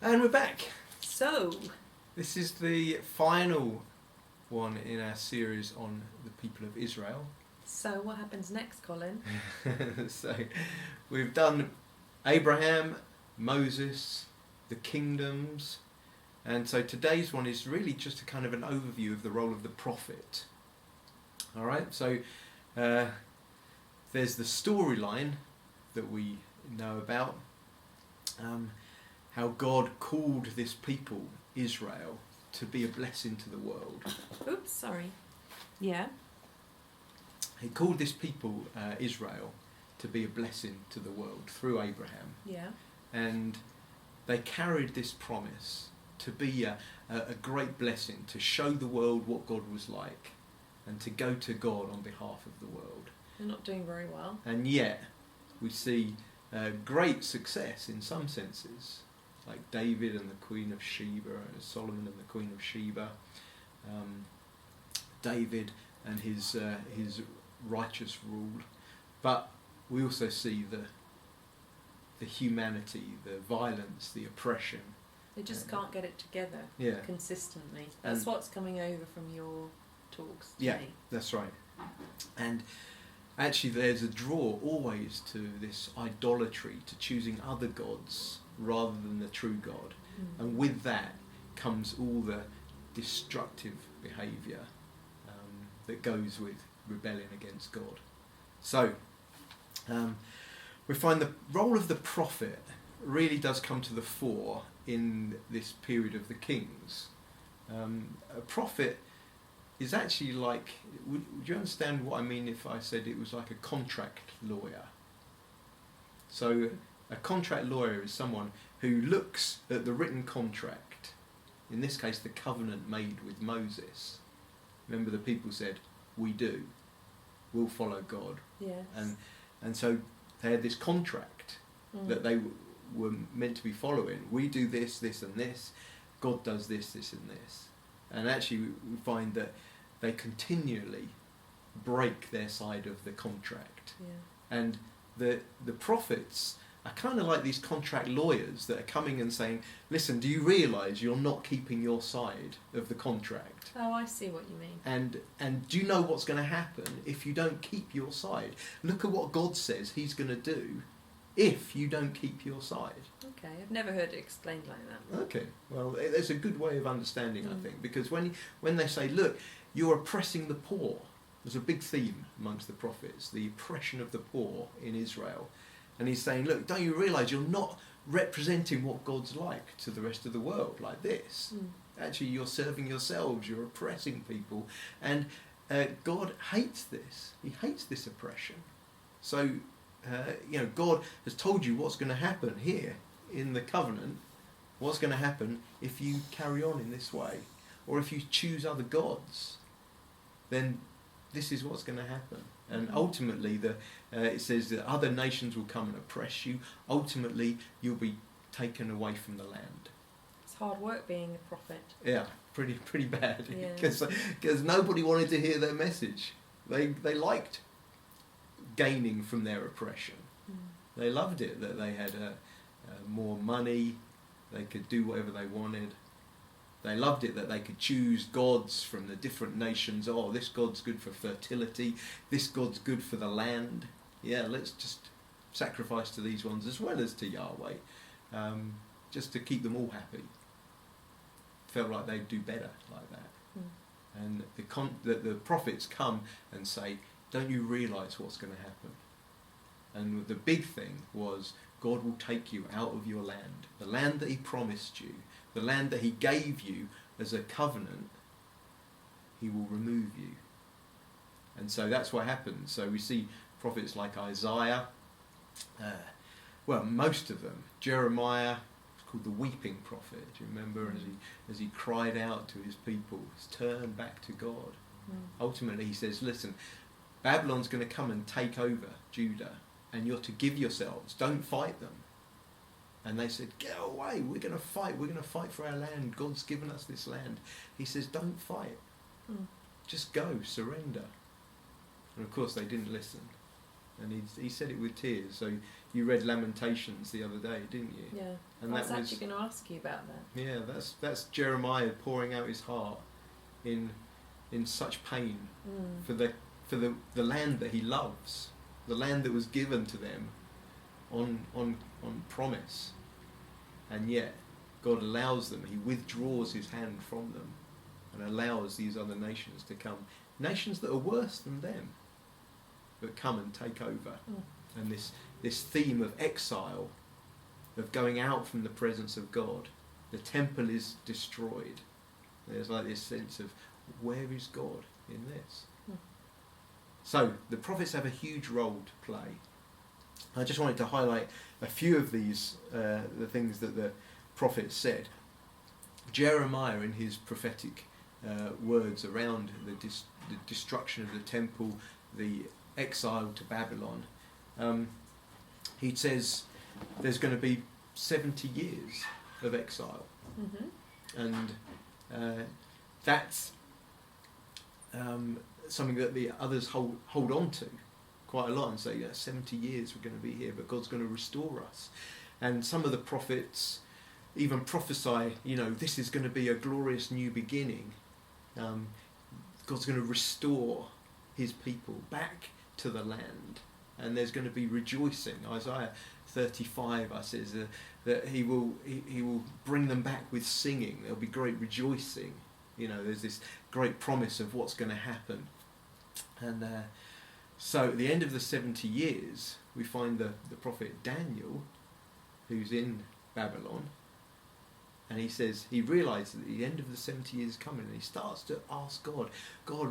And we're back. So, This is the final one in our series on the people of Israel. so what happens next, Colin? So we've done Abraham, Moses, the kingdoms, and so today's one is really just a kind of an overview of the role of the prophet. All right, so there's the storyline that we know about, how God called this people, Israel, to be a blessing to the world. Oops, sorry. Yeah. He called this people, Israel, to be a blessing to the world through Abraham. Yeah. And they carried this promise to be a great blessing, to show the world what God was like, and to go to God on behalf of the world. They're not doing very well. And yet, we see great success in some senses, like David and the Queen of Sheba, Solomon and the Queen of Sheba, David and his righteous rule. But we also see the humanity, the violence, the oppression. They just can't get it together consistently. That's And what's coming over from your talks today. yeah, that's right. And actually there's a draw always to this idolatry, to choosing other gods rather than the true God. And with that comes all the destructive behaviour that goes with rebellion against God. So we find the role of the prophet really does come to the fore in this period of the kings. A prophet is actually like, would you understand what I mean if I said it was like a contract lawyer? So a contract lawyer is someone who looks at the written contract, in this case the covenant made with Moses. Remember, the people said, we do, we'll follow God. Yes. And so they had this contract that they were meant to be following. We do this, this and this. God does this, this and this. And actually we find that they continually break their side of the contract. Yeah. And the prophets are kind of like these contract lawyers that are coming and saying, listen, do you realise you're not keeping your side of the contract? Oh, I see what you mean. And do you know what's going to happen if you don't keep your side? Look at what God says he's going to do if you don't keep your side. Okay, I've never heard it explained like that. Okay, well, it's a good way of understanding, I think, because when they say, look, you're oppressing the poor, there's a big theme amongst the prophets, the oppression of the poor in Israel. And he's saying, look, don't you realise you're not representing what God's like to the rest of the world like this? Actually, you're serving yourselves, you're oppressing people. And God hates this. He hates this oppression. So, God has told you what's going to happen here in the covenant, what's going to happen if you carry on in this way. Or if you choose other gods, then this is what's going to happen. And ultimately, it says that other nations will come and oppress you. Ultimately, you'll be taken away from the land. It's hard work being a prophet. Yeah, pretty bad. Yeah. Because nobody wanted to hear their message. They liked gaining from their oppression. They loved it that they had more money. They could do whatever they wanted. They loved it that they could choose gods from the different nations. Oh, this god's good for fertility. This god's good for the land. Yeah, let's just sacrifice to these ones as well as to Yahweh, just to keep them all happy. Felt like they'd do better like that. And the prophets come and say, don't you realise what's going to happen? And the big thing was, God will take you out of your land, the land that he promised you, the land that he gave you as a covenant. He will remove you. And so that's what happens. So we see prophets like Isaiah, most of them. Jeremiah, called the weeping prophet. Do you remember as he cried out to his people, turn back to God? Ultimately he says, listen, Babylon's going to come and take over Judah, and you're to give yourselves, don't fight them. And they said, get away, we're going to fight for our land, God's given us this land. He says, don't fight, just go, surrender. And of course they didn't listen. And he said it with tears. So you read Lamentations the other day, didn't you? Yeah. And I was actually going to ask you about that. Yeah, that's Jeremiah pouring out his heart in such pain for the land that he loves, the land that was given to them on promise, and yet God allows them. He withdraws his hand from them and allows these other nations to come, nations that are worse than them, but come and take over. And this theme of exile, of going out from the presence of God, the temple is destroyed. There's like this sense of, where is God in this? So the prophets have a huge role to play. I just wanted to highlight a few of these, the things that the prophets said. Jeremiah, in his prophetic words around the destruction of the temple, the exile to Babylon, he says there's going to be 70 years of exile. And that's something that the others hold on to quite a lot and say, 70 years we're going to be here, but God's going to restore us. And some of the prophets even prophesy, this is going to be a glorious new beginning. God's going to restore his people back to the land, and there's going to be rejoicing. Isaiah 35 says that he will bring them back with singing. There'll be great rejoicing. There's this great promise of what's going to happen. And so at the end of the 70 years, we find the prophet Daniel, who's in Babylon, and he says he realises that the end of the 70 years is coming, and he starts to ask God,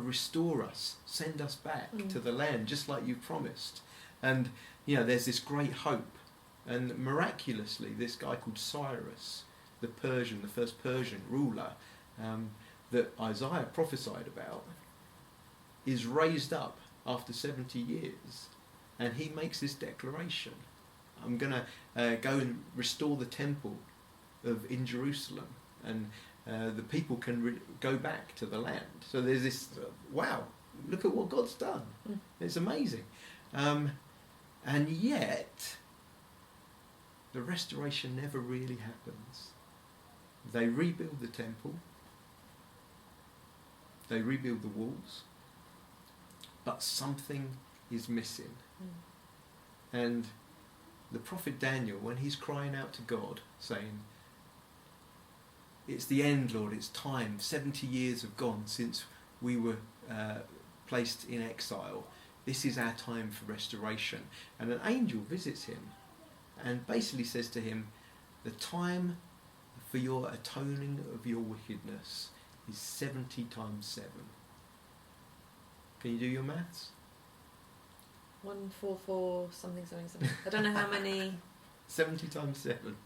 restore us, send us back to the land, just like you promised. And, there's this great hope. And miraculously, this guy called Cyrus, the first Persian ruler, that Isaiah prophesied about, is raised up after 70 years, and he makes this declaration: I'm going to go and restore the temple in Jerusalem, and the people can go back to the land. So there's this, wow, look at what God's done. It's amazing. And yet, the restoration never really happens. They rebuild the temple, they rebuild the walls, but something is missing. And the prophet Daniel, when he's crying out to God, saying, it's the end, Lord, it's time, 70 years have gone since we were placed in exile. This is our time for restoration. And an angel visits him and basically says to him, the time for your atoning of your wickedness is 70 times 7. Can you do your maths? 144 something. I don't know how many. 70 times 7.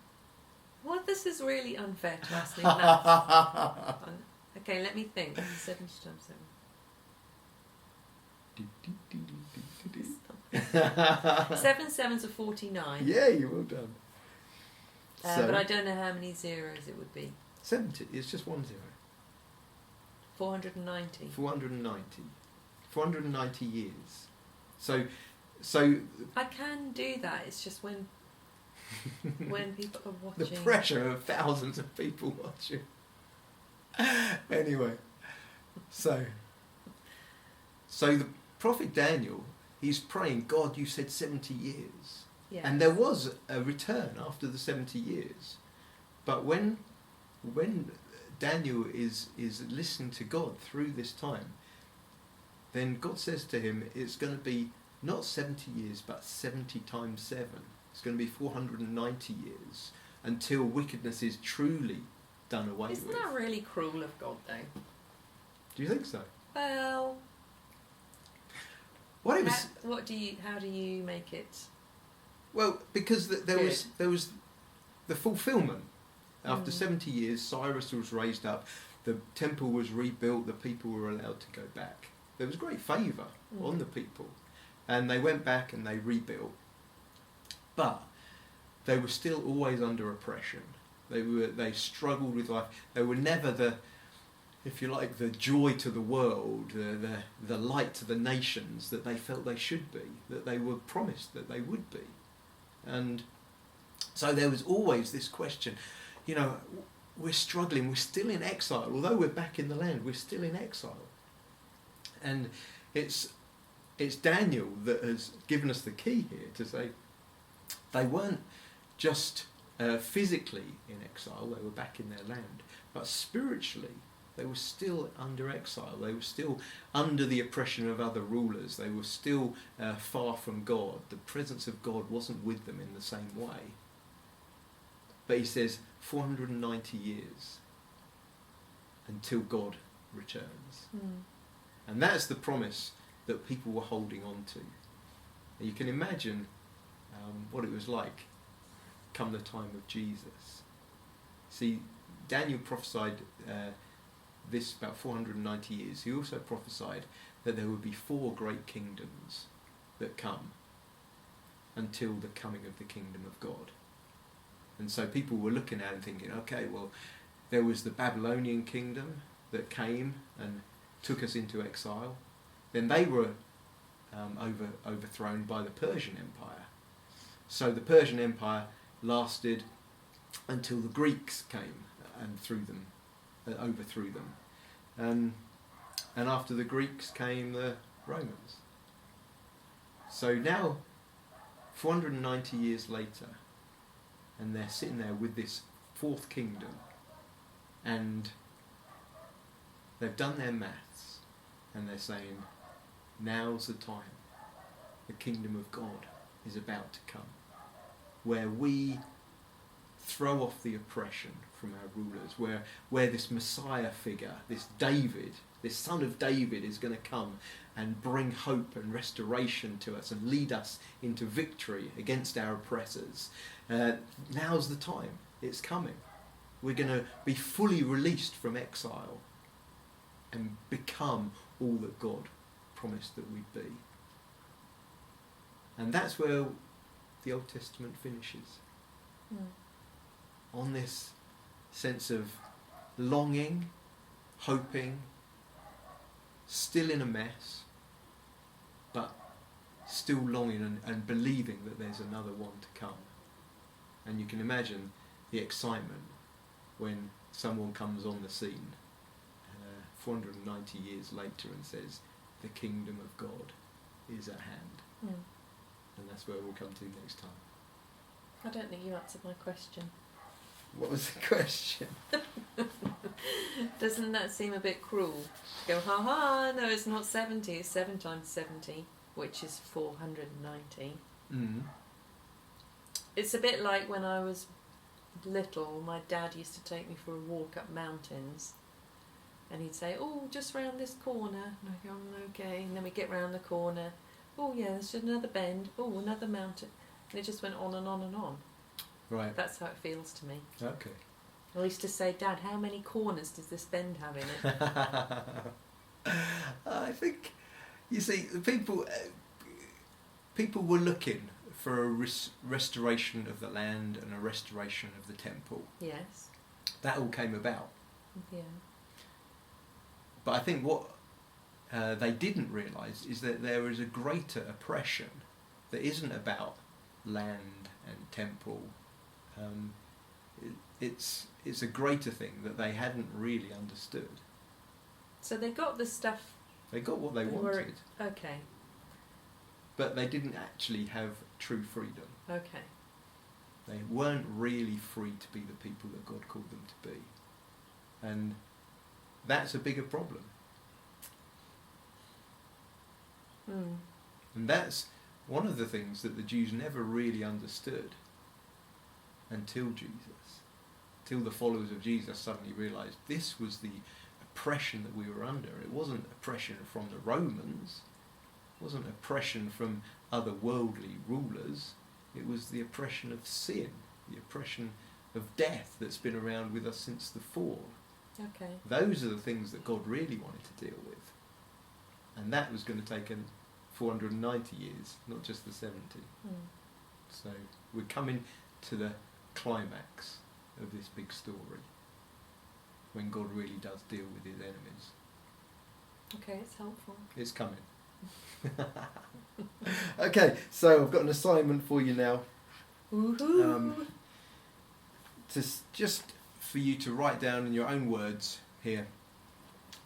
Well, this is really unfair to ask me maths. Okay, let me think. 70 times 7. 7 sevens are 49. Yeah, you're well done. But I don't know how many zeros it would be. 70, it's just 1 0. 490. 490 years. So I can do that. It's just when people are watching. The pressure of thousands of people watching. Anyway, so the prophet Daniel, he's praying, God, you said 70 years. Yes. And there was a return after the 70 years. But when Daniel is listening to God through this time, then God says to him, it's going to be not 70 years, but 70 times 7. It's going to be 490 years until wickedness is truly done away with. Isn't that really cruel of God, though? Do you think so? Well, how do you make it? Well, because there was the fulfillment. After 70 years, Cyrus was raised up, the temple was rebuilt, the people were allowed to go back. There was great favour on the people, and they went back and they rebuilt. But they were still always under oppression. They struggled with life. They were never if you like, the joy to the world, the light to the nations that they felt they should be, that they were promised that they would be. And so there was always this question, you know, we're struggling, we're still in exile. Although we're back in the land, we're still in exile. And it's Daniel that has given us the key here to say they weren't just physically in exile, they were back in their land, but spiritually they were still under exile. They were still under the oppression of other rulers. They were still far from God. The presence of God wasn't with them in the same way. But he says 490 years until God returns. And that's the promise that people were holding on to. You can imagine what it was like come the time of Jesus. See, Daniel prophesied this about 490 years. He also prophesied that there would be 4 great kingdoms that come until the coming of the kingdom of God. And so people were looking at it and thinking, okay, well, there was the Babylonian kingdom that came and took us into exile. Then they were overthrown by the Persian Empire. So the Persian Empire lasted until the Greeks came and overthrew them. And after the Greeks came the Romans. So now, 490 years later, and they're sitting there with this 4th kingdom, and they've done their maths, and they're saying, now's the time. The kingdom of God is about to come, where we throw off the oppression from our rulers, where this Messiah figure, this David, this son of David, is going to come and bring hope and restoration to us and lead us into victory against our oppressors. Now's the time. It's coming. We're going to be fully released from exile and become all that God promised that we'd be. And that's where the Old Testament finishes. On this sense of longing, hoping, still in a mess, but still longing and believing that there's another one to come. And you can imagine the excitement when someone comes on the scene 490 years later and says, the kingdom of God is at hand. And that's where we'll come to next time. I don't think you answered my question. What was the question? Doesn't that seem a bit cruel? Go, ha ha, no, it's not 70, it's 7 times 70, which is 490. It's a bit like when I was little, my dad used to take me for a walk up mountains, and he'd say, oh, just round this corner, and I go, okay, and then we get round the corner, oh yeah, there's just another bend, oh, another mountain, and it just went on and on and on. Right. That's how it feels to me. Okay. I used to say, Dad, how many corners does this bend have in it? I think, you see, people were looking for a restoration of the land and a restoration of the temple. Yes. That all came about. Yeah. But I think what they didn't realise is that there is a greater oppression that isn't about land and temple. It's a greater thing that they hadn't really understood. So they got the stuff. They got what they wanted. Okay. But they didn't actually have true freedom. Okay. They weren't really free to be the people that God called them to be. And that's a bigger problem. And that's one of the things that the Jews never really understood until Jesus. Till the followers of Jesus suddenly realised this was the oppression that we were under. It wasn't oppression from the Romans. It wasn't oppression from other worldly rulers. It was the oppression of sin, the oppression of death that's been around with us since the fall. Okay. Those are the things that God really wanted to deal with. And that was going to take 490 years, not just the 70. So we're coming to the climax of this big story. when God really does deal with his enemies. Okay, it's helpful. It's coming. Okay, so I've got an assignment for you now. Woohoo! Just for you to write down in your own words here,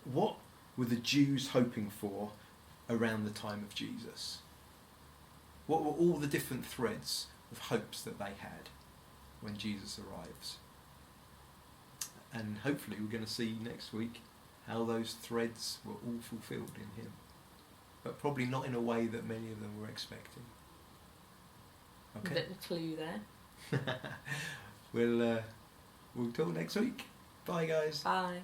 what were the Jews hoping for around the time of Jesus? What were all the different threads of hopes that they had when Jesus arrives? And hopefully we're going to see next week how those threads were all fulfilled in him. But probably not in a way that many of them were expecting. Okay. Little clue there. We'll talk next week. Bye, guys. Bye.